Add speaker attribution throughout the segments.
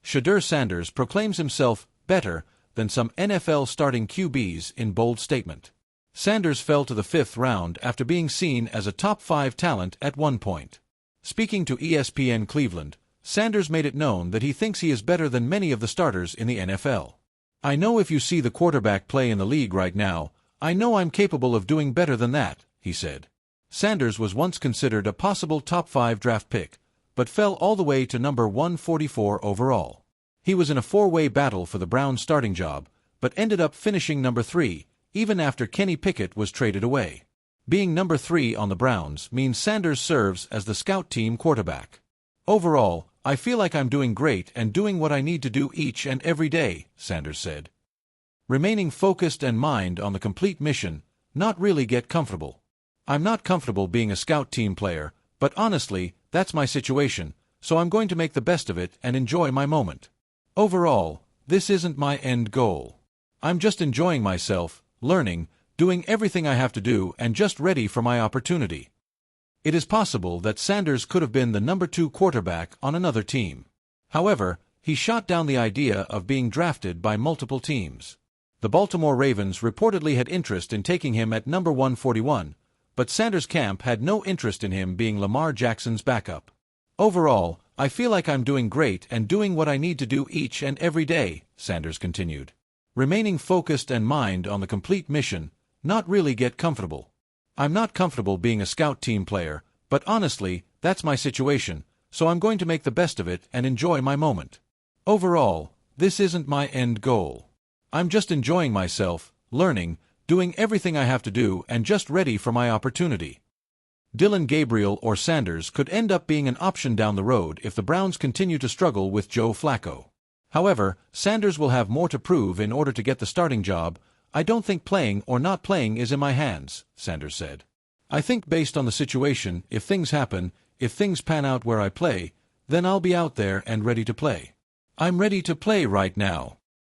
Speaker 1: Shedeur Sanders proclaims himself better than some NFL starting QBs in bold statement. Sanders fell to the 5th round after being seen as a top 5 talent at one point. Speaking to ESPN Cleveland, Sanders made it known that he thinks he is better than many of the starters in the NFL. "I know if you see the quarterback play in the league right now, I know I'm capable of doing better than that," he said. Sanders was once considered a possible top 5 draft pick, but fell all the way to number 144 overall. He was in a 4-way battle for the Browns' starting job, but ended up finishing number 3, even after Kenny Pickett was traded away. Being number 3 on the Browns means Sanders serves as the scout team quarterback. "Overall, I feel like I'm doing great and doing what I need to do each and every day," Sanders said. Remaining focused and mind on the complete mission, not really get comfortable. "I'm not comfortable being a scout team player, but honestly, that's my situation, so I'm going to make the best of it and enjoy my moment. Overall, this isn't my end goal. I'm just enjoying myself, learning, doing everything I have to do and just ready for my opportunity." It is possible that Sanders could have been the number 2 quarterback on another team. However, he shot down the idea of being drafted by multiple teams. The Baltimore Ravens reportedly had interest in taking him at number 141, but Sanders' camp had no interest in him being Lamar Jackson's backup. "Overall, I feel like I'm doing great and doing what I need to do each and every day," Sanders continued. Remaining focused and mind on the complete mission, not really get comfortable. "I'm not comfortable being a scout team player, but honestly, that's my situation, so I'm going to make the best of it and enjoy my moment. Overall, this isn't my end goal. I'm just enjoying myself, learning, doing everything I have to do and just ready for my opportunity." Dillon Gabriel or Sanders could end up being an option down the road if the Browns continue to struggle with Joe Flacco. However, Sanders will have more to prove in order to get the starting job. "I don't think playing or not playing is in my hands," Sanders said. "I think based on the situation, if things happen, if things pan out where I play, then I'll be out there and ready to play. I'm ready to play right now."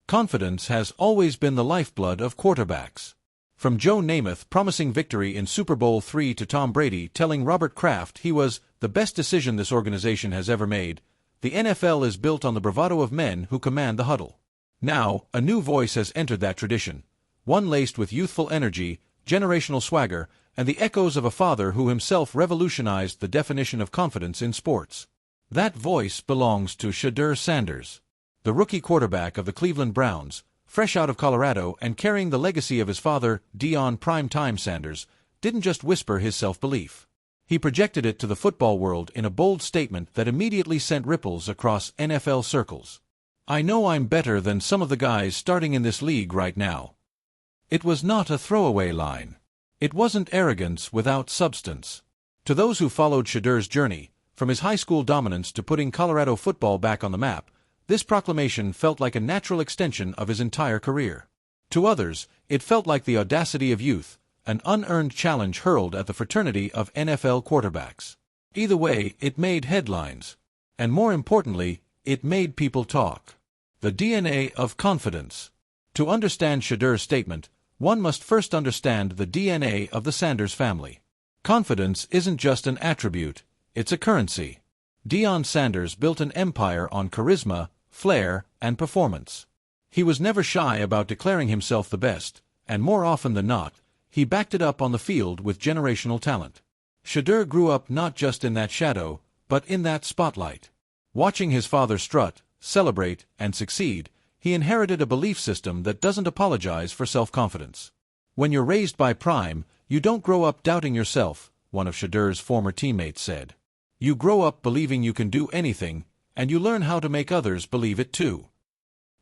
Speaker 1: Confidence has always been the lifeblood of quarterbacks. From Joe Namath promising victory in Super Bowl III to Tom Brady telling Robert Kraft he was the best decision this organization has ever made, the NFL is built on the bravado of men who command the huddle. Now, a new voice has entered that tradition, one laced with youthful energy, generational swagger, and the echoes of a father who himself revolutionized the definition of confidence in sports. That voice belongs to Shedeur Sanders. The rookie quarterback of the Cleveland Browns, fresh out of Colorado and carrying the legacy of his father, Deion "Primetime" Sanders, didn't just whisper his self-belief. He projected it to the football world in a bold statement that immediately sent ripples across NFL circles. "I know I'm better than some of the guys starting in this league right now." It was not a throwaway line. It wasn't arrogance without substance. To those who followed Shedeur's journey, from his high school dominance to putting Colorado football back on the map, this proclamation felt like a natural extension of his entire career. To others, it felt like the audacity of youth, an unearned challenge hurled at the fraternity of NFL quarterbacks. Either way, it made headlines. And more importantly, it made people talk. The DNA of confidence. To understand Shedeur's statement, one must first understand the DNA of the Sanders family. Confidence isn't just an attribute, it's a currency. Deion Sanders built an empire on charisma, flair, and performance. He was never shy about declaring himself the best, and more often than not, he backed it up on the field with generational talent. Shedeur grew up not just in that shadow, but in that spotlight. Watching his father strut, celebrate, and succeed, he inherited a belief system that doesn't apologize for self-confidence. "When you're raised by Prime, you don't grow up doubting yourself," one of Shedeur's former teammates said. "You grow up believing you can do anything, and you learn how to make others believe it too."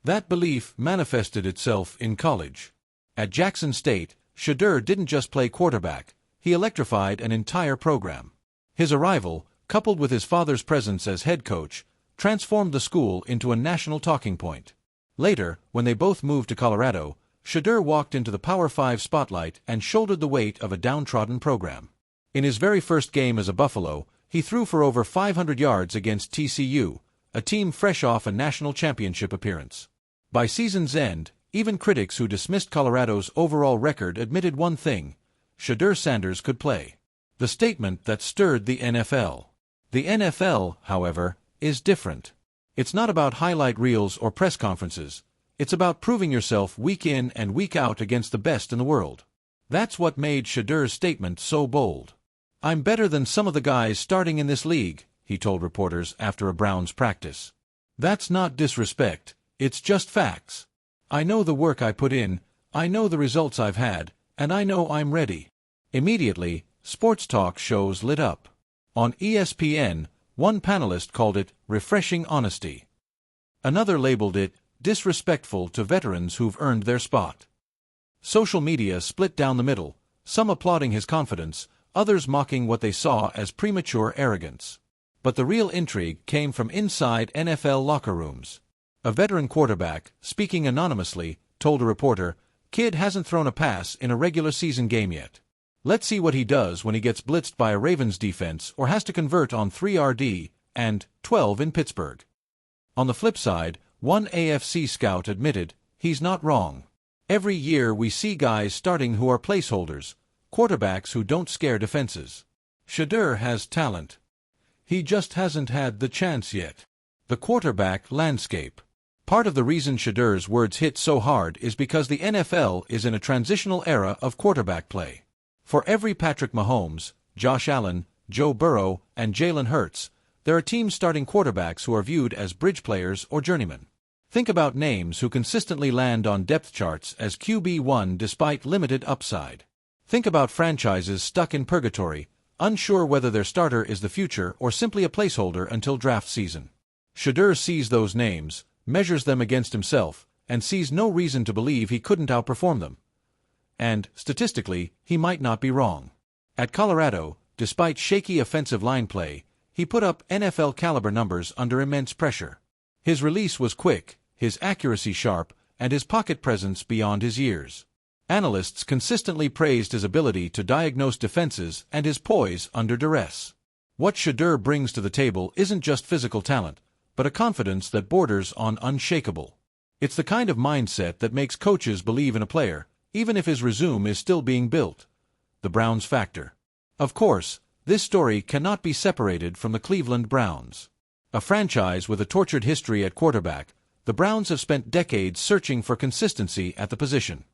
Speaker 1: That belief manifested itself in college. At Jackson State, Shedeur didn't just play quarterback, he electrified an entire program. His arrival, coupled with his father's presence as head coach, transformed the school into a national talking point. Later, when they both moved to Colorado, Shedeur walked into the Power 5 spotlight and shouldered the weight of a downtrodden program. In his very first game as a Buffalo, he threw for over 500 yards against TCU, a team fresh off a national championship appearance. By season's end, even critics who dismissed Colorado's overall record admitted one thing: Shedeur Sanders could play. The statement that stirred the NFL. The NFL, however, is different. It's not about highlight reels or press conferences. It's about proving yourself week in and week out against the best in the world. That's what made Shedeur's statement so bold. "I'm better than some of the guys starting in this league," he told reporters after a Browns practice. "That's not disrespect, it's just facts. I know the work I put in, I know the results I've had, and I know I'm ready." Immediately, sports talk shows lit up. On ESPN, one panelist called it refreshing honesty. Another labeled it disrespectful to veterans who've earned their spot. Social media split down the middle, some applauding his confidence, others mocking what they saw as premature arrogance. But the real intrigue came from inside NFL locker rooms. A veteran quarterback, speaking anonymously, told a reporter, "Kid hasn't thrown a pass in a regular season game yet. Let's see what he does when he gets blitzed by a Ravens defense or has to convert on 3RD and 12 in Pittsburgh." On the flip side, one AFC scout admitted, "He's not wrong. Every year we see guys starting who are placeholders, quarterbacks who don't scare defenses. Shedeur has talent. He just hasn't had the chance yet." The quarterback landscape. Part of the reason Shedeur's words hit so hard is because the NFL is in a transitional era of quarterback play. For every Patrick Mahomes, Josh Allen, Joe Burrow, and Jalen Hurts, there are teams starting quarterbacks who are viewed as bridge players or journeymen. Think about names who consistently land on depth charts as QB1 despite limited upside. Think about franchises stuck in purgatory, unsure whether their starter is the future or simply a placeholder until draft season. Shedeur sees those names, measures them against himself, and sees no reason to believe he couldn't outperform them. And, statistically, he might not be wrong. At Colorado, despite shaky offensive line play, he put up NFL-caliber numbers under immense pressure. His release was quick, his accuracy sharp, and his pocket presence beyond his years. Analysts consistently praised his ability to diagnose defenses and his poise under duress. What Shedeur brings to the table isn't just physical talent, but a confidence that borders on unshakable. It's the kind of mindset that makes coaches believe in a player, even if his resume is still being built. The Browns factor. Of course, this story cannot be separated from the Cleveland Browns. A franchise with a tortured history at quarterback, the Browns have spent decades searching for consistency at the position.